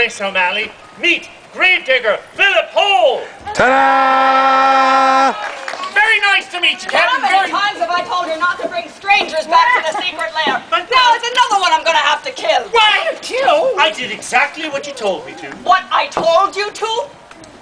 say so, Mally. Meet Gravedigger Phillip Hole. Ta-da! Very nice to meet you, Captain. How many times have I told you not to bring strangers back to the secret lair? Now it's another one I'm going to have to kill. Why? Kill? I did exactly what you told me to. What I told you to?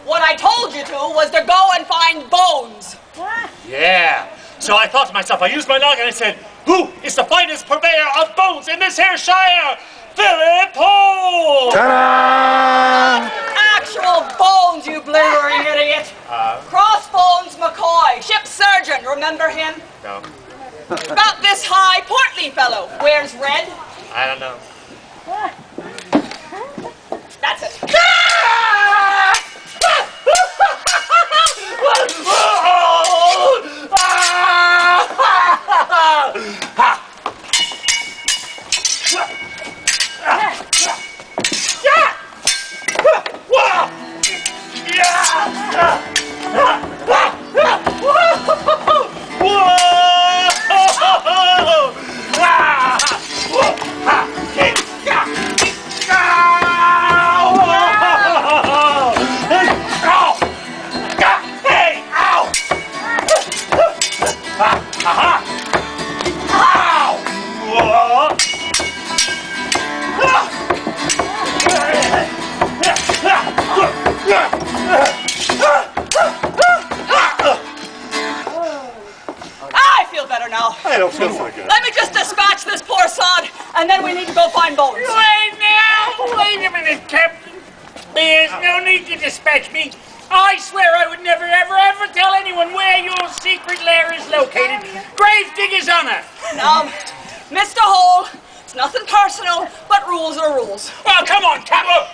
What I told you to was to go and find bones. What? Yeah. So I thought to myself, I used my noggin and I said, who is the finest purveyor of bones in this here shire? Phillip Hole! Ta-da! Actual bones, you blithering idiot. Crossbones McCoy, ship's surgeon, remember him? No. About this high, portly fellow. Wears red. I don't know. What? That's it. I feel better now. I don't feel so good. Let me just dispatch this poor sod, and then we need to go find bones. Wait now! Wait a minute, Captain. There's no need to dispatch me. I swear I would never, ever tell anyone where your secret lair is located. Gravedigger's honor. Now, Mr. Hole, it's nothing personal, but rules are rules. Oh, come on, Captain.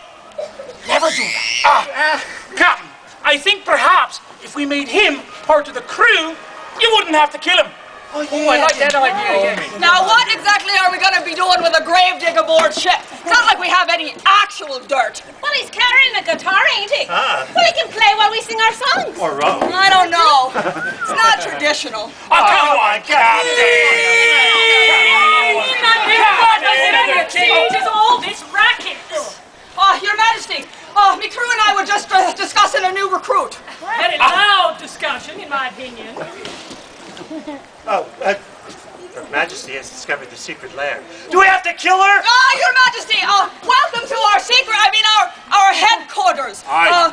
Never do that. Captain, I think perhaps if we made him part of the crew, you wouldn't have to kill him. Oh, I like that idea. Now, what exactly are we going to be doing with a gravedigger aboard ship? It's not like we have any actual dirt. Well, he's carrying a guitar, ain't he? Ah. Well, he can play while we sing our songs. Or wrong. I don't know. It's not traditional. Oh, come on, Captain. What is all this racket? Your Majesty, me crew and I were just discussing a new recruit. Very loud discussion, in my opinion. Her Majesty has discovered the secret lair. Do we have to kill her? Your Majesty, welcome to our headquarters. Aye.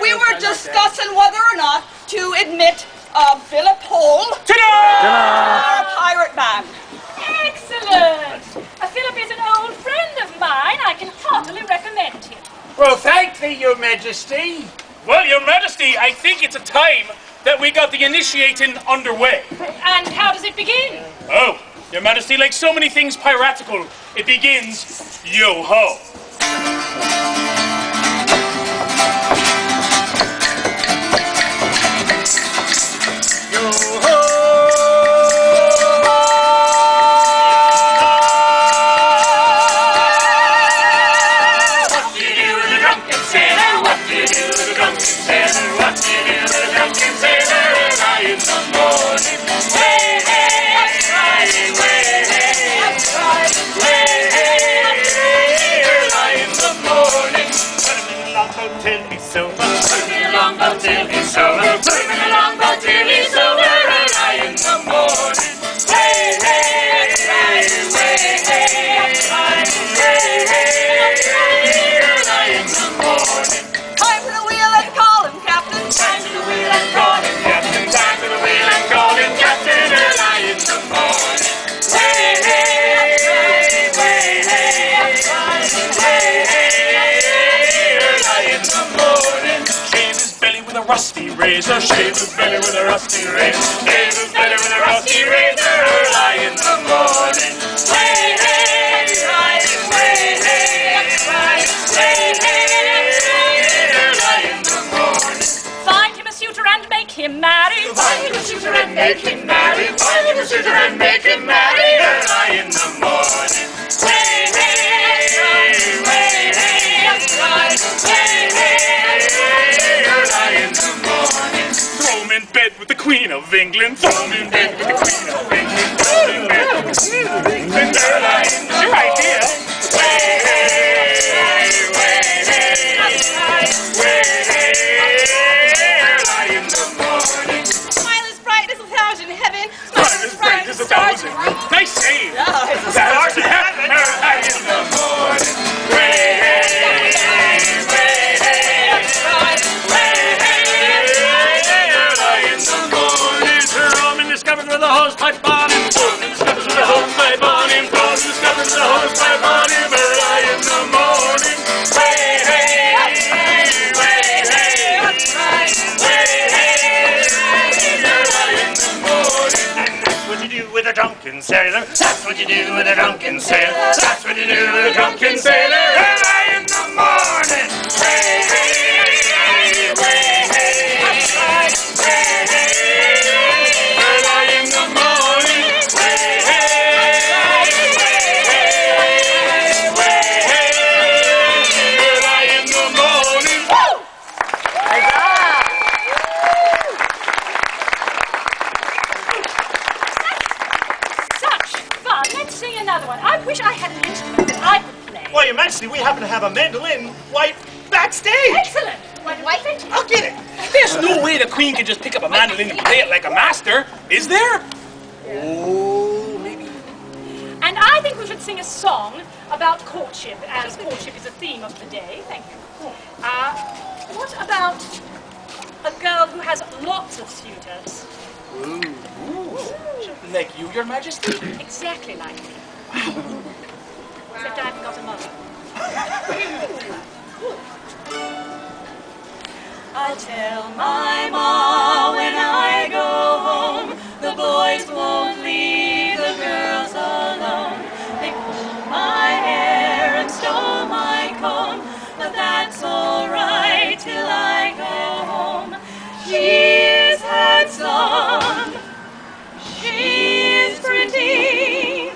We were discussing whether or not to admit Phillip Hole Ta-da! our pirate band. Excellent! Philip is an old friend of mine. I can heartily recommend him. Well, thank thee, Your Majesty. Well, Your Majesty, I think it's a time that we got the initiating underway. And how does it begin? Oh, Your Majesty, like so many things piratical, it begins yo-ho. Yo-ho! What do you do with a drunken sailor? What do you do with a drunken sailor? What do you do with a drunken sailor? Early in the morning. Way, hey, way, way, hey, way, hey, early in the morning. Put him in a longboat till he's sober. Put him in a longboat till he's sober. Put him in a longboat till he's sober. Early in the morning. Way, hey, way, way, hey, way, hey, early in the morning. Time to the wheel and call him, Captain. Time to the wheel and call him, Captain. Time to the wheel and call him, Captain. Early in the morning. Way, hey, way, way, hey, way, hey, early in the morning. Shave his belly with a rusty razor. Shave his belly with a rusty razor. Shave his belly with a rusty razor. Early in the morning. Way, hey, way, way, hey, way, hey, early in the morning. Find him a suitor and make him marry. Find him a suitor and make him marry. Find him a suitor and make him marry. Early in the morning. Way, hey, way, hey, way, hey, early in the morning. Throw him in bed with the Queen of England. Throw him in bed with the Queen of England. drunken sailor. That's what you do with a drunken sailor. That's what you do with a drunken sailor. Early in the morning. Way, hey, way, hey. Way, hey. Early in the morning. Way, hey, way, hey. Way, hey. Early in the morning. Woo! Let's sing another one. I wish I had an instrument that I could play. Well, Your Majesty, we happen to have a mandolin right backstage. Excellent. What? I'll get it. There's no way the Queen can just pick up a mandolin and play it like a master, is there? Oh, maybe. And I think we should sing a song about courtship, as courtship is a theme of the day. Thank you. What about a girl who has lots of suitors? Ooh. Like you, Your Majesty? Exactly like me. Except I haven't got a mother. I tell my ma when I go home, the boys won't leave the girls alone. They pulled my hair and stole my comb, but that's all right till I go home. She's handsome, she's pretty,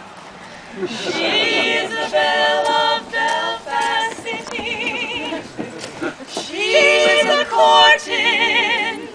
she's the belle of Belfast City. She's a Courtin.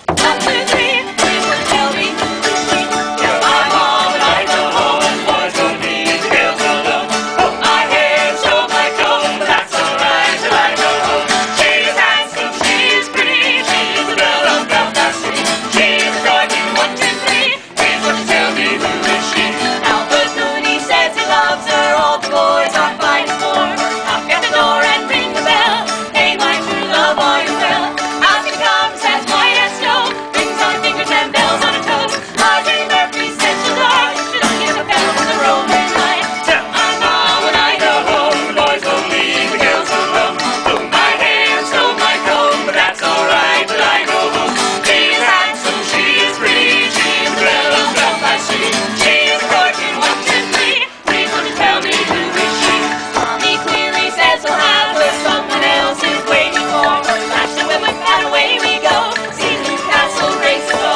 1, 2, 3, please don't tell me who she is. Tell my mom when I go home, and boys don't leave the girls alone. Pull my hair and show my comb, but that's alright till I go home. She's handsome, she's pretty, she's the belle of Belfast City. She's a Courtin. 1, 2, 3, please don't tell me who is she. Albert Mooney says he loves her, all the boys are fighting for her. Knock at the door and ring the bell. Hey, my true love, are you well? Out she comes as white as snow, rings on her fingers and bells on her toes. Marjorie Murphy says she'll die if she don't get a bell from the Roman line. Tell my mom when I go home, the boys won't leave the girls alone. Pull my hair and stole my comb, but that's alright till I go home. She's handsome, she's pretty, she's the belle of Belfast City. She's a Courtin. 1, 2, 3, please won't you tell me who is she? Mommy clearly says we'll have her, someone else is waiting for her. Lash the whip and away we go, see Newcastle race to go.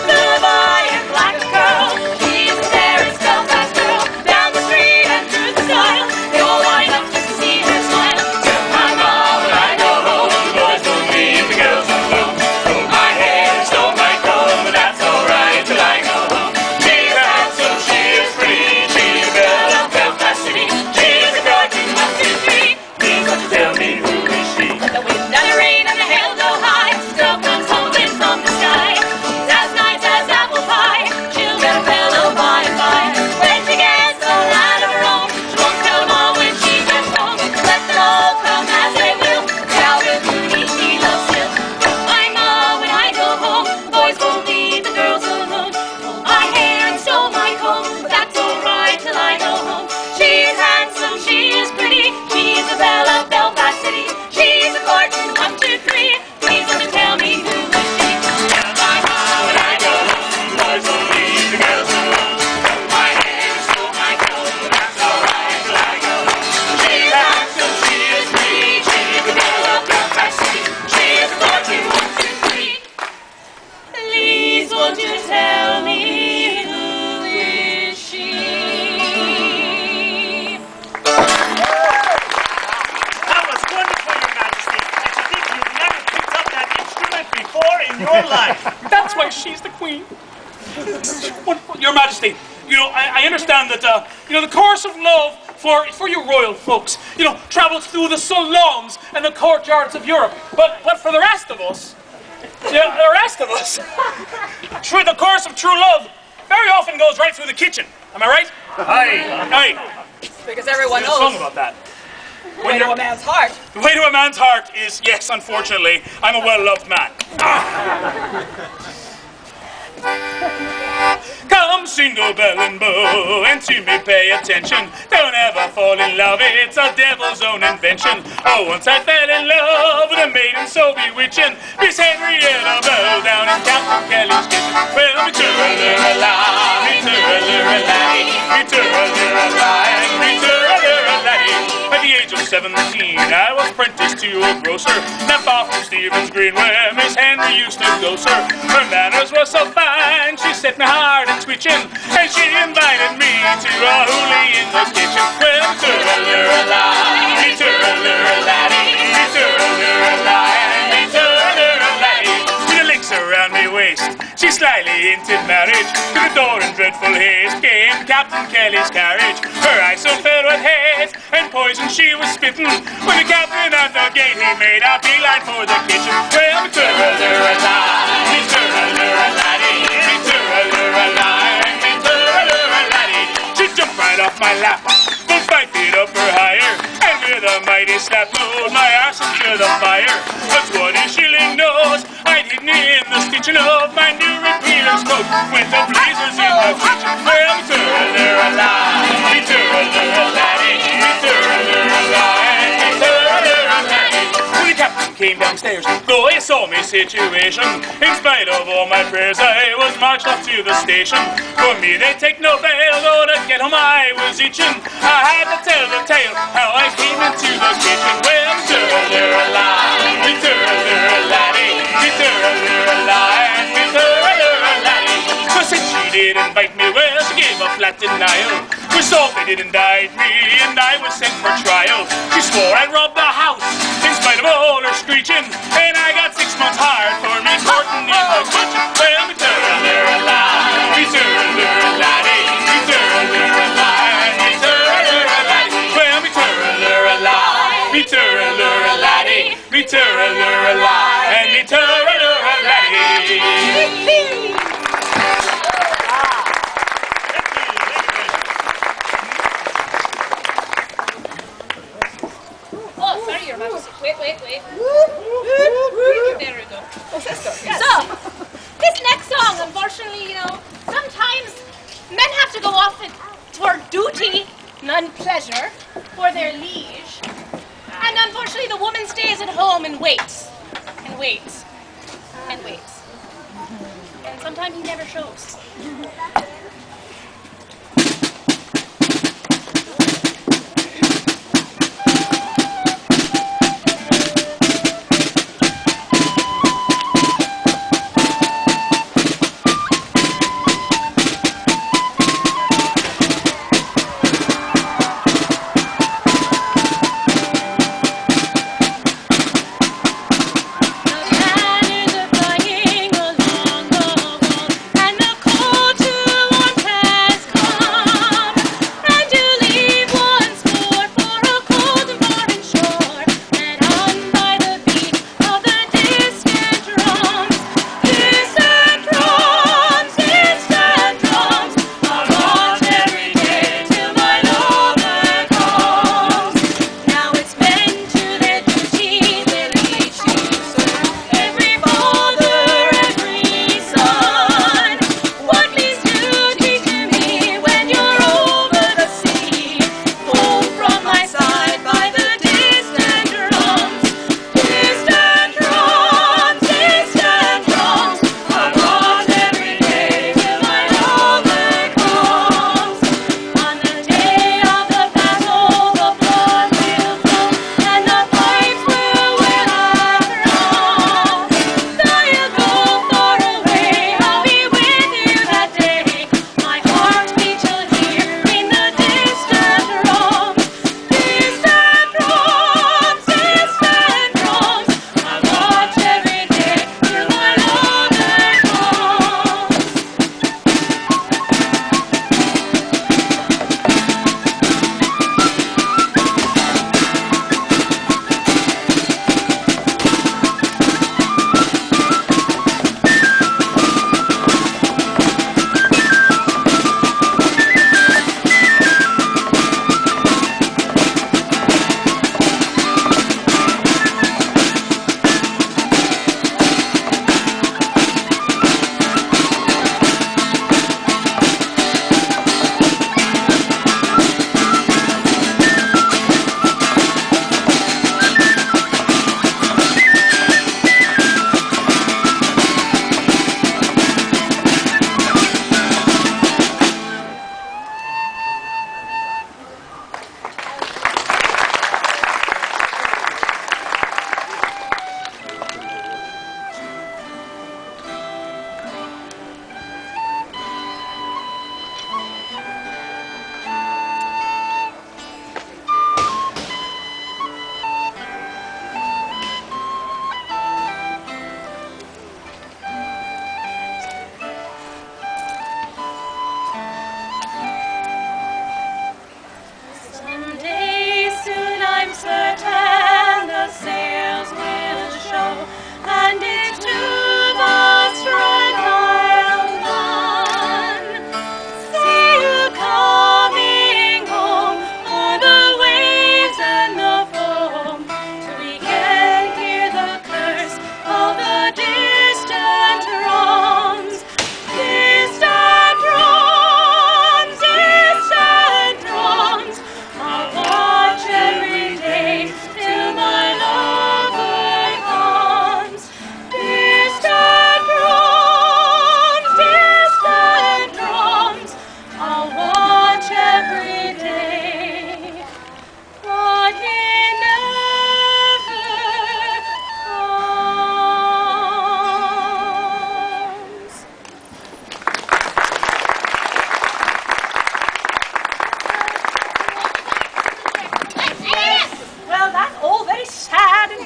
Blue eye and black curl, she's a Paris Belfast girl. Down the street and through the style, they all line up just to see her smile. Tell my mom when I go home, the boys don't leave the girls alone. Pull my hair and stole my comb, but that's alright till I go home. She's handsome, she's pretty, she's the belle of Belfast City. She's a Courtin. 1, 2, 3, please won't you tell me who is she? The wind and the rain and the hail go high, still comes holding from the sky. She's as nice as apple pie, she'll get a fellow by and by. When she gets a lad of her own, she won't tell them all when she gets home. Let them all come as they will, Albert Mooney she loves still. My ma when I go home, the boys won't leave the girls alone. Pull my hair and stole my comb, but that's alright till I go home. She's handsome, she is pretty, she's the belle of Belfast City. She's a Courtin. 1, 2, 3, please won't you tell me who is she? Tell my ma when I go home, the boys won't leave the girls alone. Pull my hair and stole my comb, but that's alright till I go home. She's handsome, she is pretty, she's the belle of Belfast City. She's a Courtin. 1, 2, 3, please won't you tell me who is she? That was wonderful, Your Majesty. And to think you've never picked up that instrument before in your life. That's why she's the Queen. Wonderful. Your Majesty, I understand that, the chorus of love for you royal folks, travels through the salons and the courtyards of Europe. But for the rest of us, the chorus of true love very often goes right through the kitchen. Am I right? Aye. Because everyone There's a song knows about that. the way to a man's heart. The way to a man's heart is, yes, unfortunately, I'm a well-loved man. Come, single bell and bow, and to me pay attention. Don't ever fall in love, it's a devil's own invention. Oh, once I fell in love with a maiden so bewitching, Miss Henrietta Bell down in Captain Kelly's kitchen. Well, me turn her la, me turn her la. me turra-lura-lie, me turra-lura-laddie. At the age of 17, I was apprenticed to a grocer, not far from Stephen's Green, where Miss Henry used to go, sir. Her manners were so fine, she set me hard and twitching, and she invited me to a hoolie in the kitchen. Well, me turra-lura-lie, me turra-lura-laddie, me turra-lura-lie, me turra-lura-laddie. With the links around me waist, she slyly hinted marriage. To the door in dreadful haste came Captain Kelly's carriage. Her eyes so filled with hate and poison she was spitting. When the captain at the gate, he made a beeline for the kitchen. Well, me turra-lura-lie, me turra-lura-laddie, me turra-lura-lie, me turra-lura-laddie. She jumped right off my lap, put 5 feet up her higher, and with a mighty slap pulled my ass into the fire. A 20-shilling nose I'd hidden in the stitching of my new repeater smoke, with the blazers in the kitchen. Well, me turra-lura-lie, me turra-lura-laddie, me turra-lura-lie, me turra-lura-laddie. When the captain came downstairs, though he saw me situation, in spite of all my prayers, I was marched off to the station. For me, they take no bail, though to get home I was itching. I had to tell the tale how I came into the kitchen. Well, me turra-lura-lie, me turra-lura-laddie, me turra-lura-lie, me turra-lura-laddie. So since she did invite me, well, she gave a flat denial. For so they did indict me, and I was sent for trial. She swore I'd robbed the house, in spite of all her screeching, and I got 6 months hard for me courting in the kitchen. Well, me turra-lura-lie, me turra-lura-laddie, me turra-lura-lie, me turra-lura-laddie. Well, me turra-lura-lie, me turra-lura-laddie, me turra-lura-lie, and me turra-lura-laddie. Oh, sorry, Your Majesty. Wait. There we go. So, this next song, unfortunately, sometimes men have to go off for duty, none pleasure, for their liege. And unfortunately, the woman stays at home and waits, and waits, and waits. And sometimes he never shows. Banners are flying along the wall, and the cold to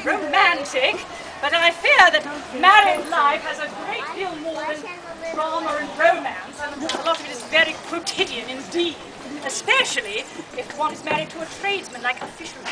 romantic, but I fear that married life has a great deal more than drama and romance, and a lot of it is very quotidian indeed, especially if one is married to a tradesman like a fisherman.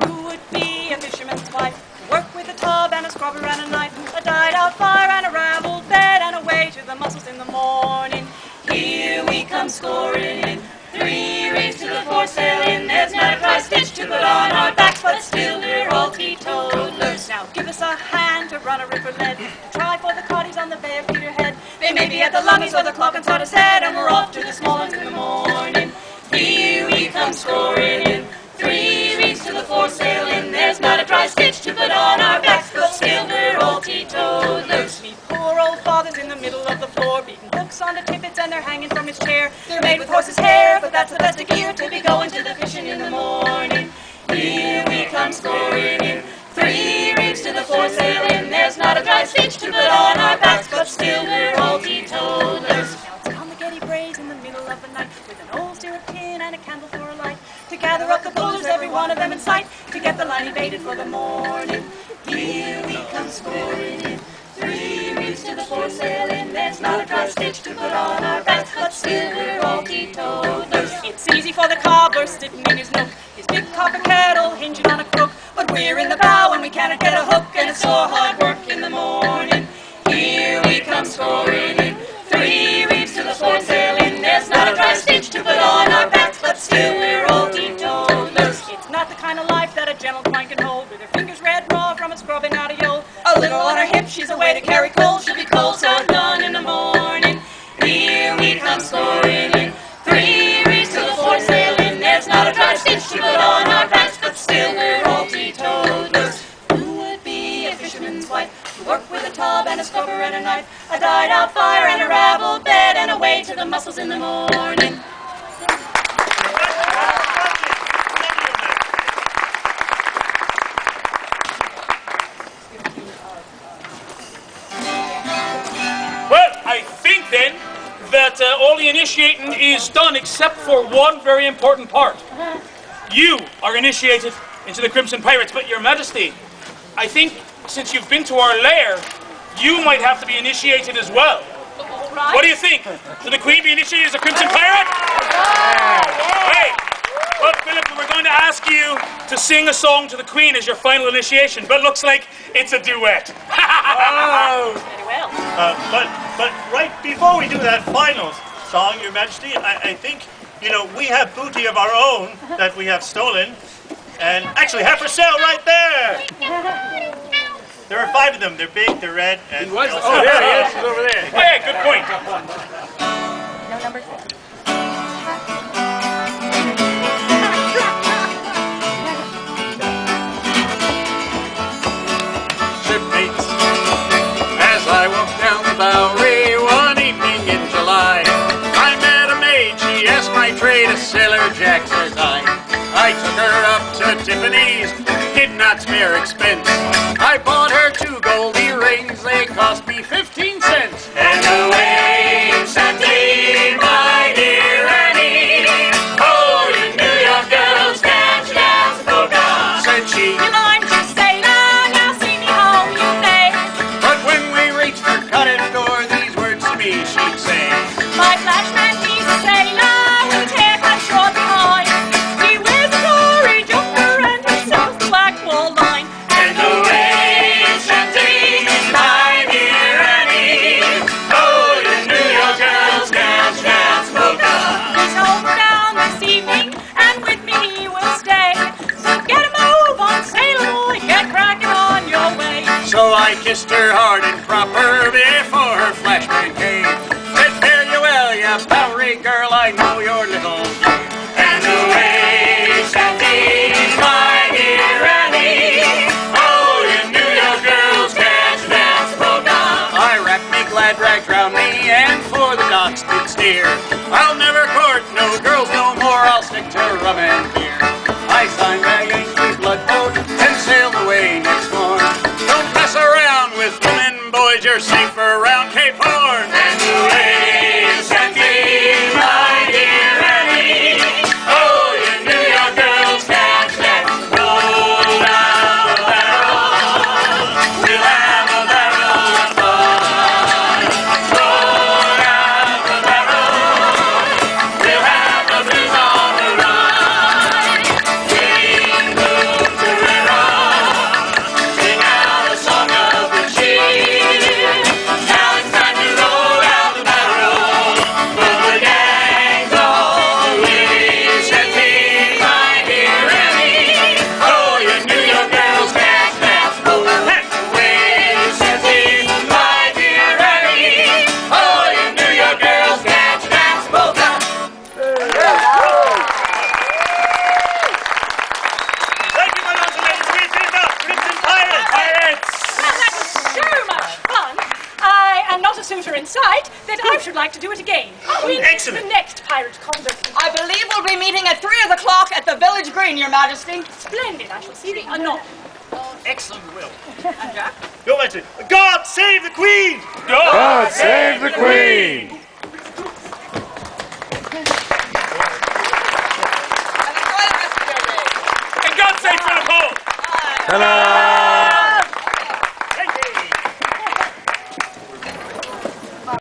Who would be a fisherman's wife? Work with a tub and a scrubber and a knife, a dyed-out fire and a ravelled bed, and away to the mussels in the morning. Here we come scoring in, 3 reefs to the foresail in. There's not a dry stitch to put on our backs, but still we're all teetotalers. Now give us a hand to run a river lead, to try for the cotties on the Bay of Peterhead. They may be at the Lummies or the Clock and Sawdust Head, and we're off to the small ones in the morning. Here we come scoring in, 3 reefs to the foresail in. There's not a dry stitch to put on our backs, but still we're all teetotalers. Me poor old father's in the middle of the floor, beating hooks on the tippets and they're hanging from his chair. They're made with horse's hair, but that's the best of gear to be going to the fishing in the morning. Here we come scoring in, 3 reefs to the foresail in. There's not a dry stitch to put on our backs, but still we're all teetotalers. Now it's come the Getty Braes in the middle of the night, with an old stirrup tin and a candle for a light, to gather up the pullers, every one of them in sight, to get the line baited for the morning. Here we come scoring in, 3 reefs to the foresail in. There's not a dry stitch to put on our backs, but still we're all teetotalers. It's easy for the cobbler sitting in his nook, his big copper kettle hinging on a crook, but we're in the bow and we cannot get a hook, and it's sore hard work in the morning. Here we come scoring in, 3 reefs to the foresail in. There's not a dry stitch to put on our backs, but still we're all teetotalers. It's not the kind of life that a gentle twine can hold, with her fingers red raw from a scrubbing out of yole. A little on her hip, she's away to carry coal. She'll be cold, so done in the morning. Here we come scoring in, 3 reefs to the foresail in. There's not a dry stitch to put on our backs, but still we're all teetotalers. Who would be a fisherman's wife, to work with a tub and a scrubber and a knife, a dyed-out fire and a ravelled bed, and away to the mussels in the morning? Well, I think then that all the initiating is done except for one very important part. You are initiated into the Crimson Pirates, but Your Majesty, I think since you've been to our lair, you might have to be initiated as well. Right. What do you think? Should the Queen be initiated as a Crimson Pirate? Hey, well, Philip, we were going to ask you to sing a song to the Queen as your final initiation, but looks like it's a duet. Very well. But right before we do that final song, Your Majesty, I think, we have booty of our own that we have stolen, and actually have for sale right there. There are 5 of them. They're big, they're red, and Oh, there he is. He's over there. Hey, good point. No number 6. Shipmates, as I walked down the Bowery one evening in July, I met a maid. She asked my trade, a sailor Jack, says I. I took her up to Tiffany's, did not spare expense. I bought her 2 gold earrings, they cost me 15 cents. And away in Sunday, my dear Annie, oh, you New York girls dance, dance, polka, Said she, I'm just sailor, now see me home, you may. but when we reached her cottage door, these words to me she'd say. My flashman, he's a sailor, with hair cut short behind. He wears a gory jumper and he sells the black wall line. and away in Sunday, my dear Annie, oh, you New York girls dance, dance, polka. He's homebound this evening, and with me he will stay. So get a move on, sailor boy, get cracking on your way. So I kissed her hard and proper before her flashman came. Said, fare you well, you Bowery girl, I know your little game. And away in Sunday, my dear Annie, oh, you New York girls dance, dance, polka. I wrapped me glad rags round me and for the docks did steer. I'll never court no girls no more, I'll stick to rum and beer. I signed a Yankee blood boat and sailed away next morn. Don't mess around with women, boys, you're safer around Cape Horn. And away in Sunday, my dear Annie, suitor in sight, then I should like to do it again. When is Excellent. the next pirate convent? I believe we'll be meeting at 3 o'clock at the village green, Your Majesty. Splendid. I shall see the anon. Excellent will. And Jack? Your Majesty, God save the Queen! God save the Queen! And enjoy the rest of your day. And God save Phillip Hole! Ta-da!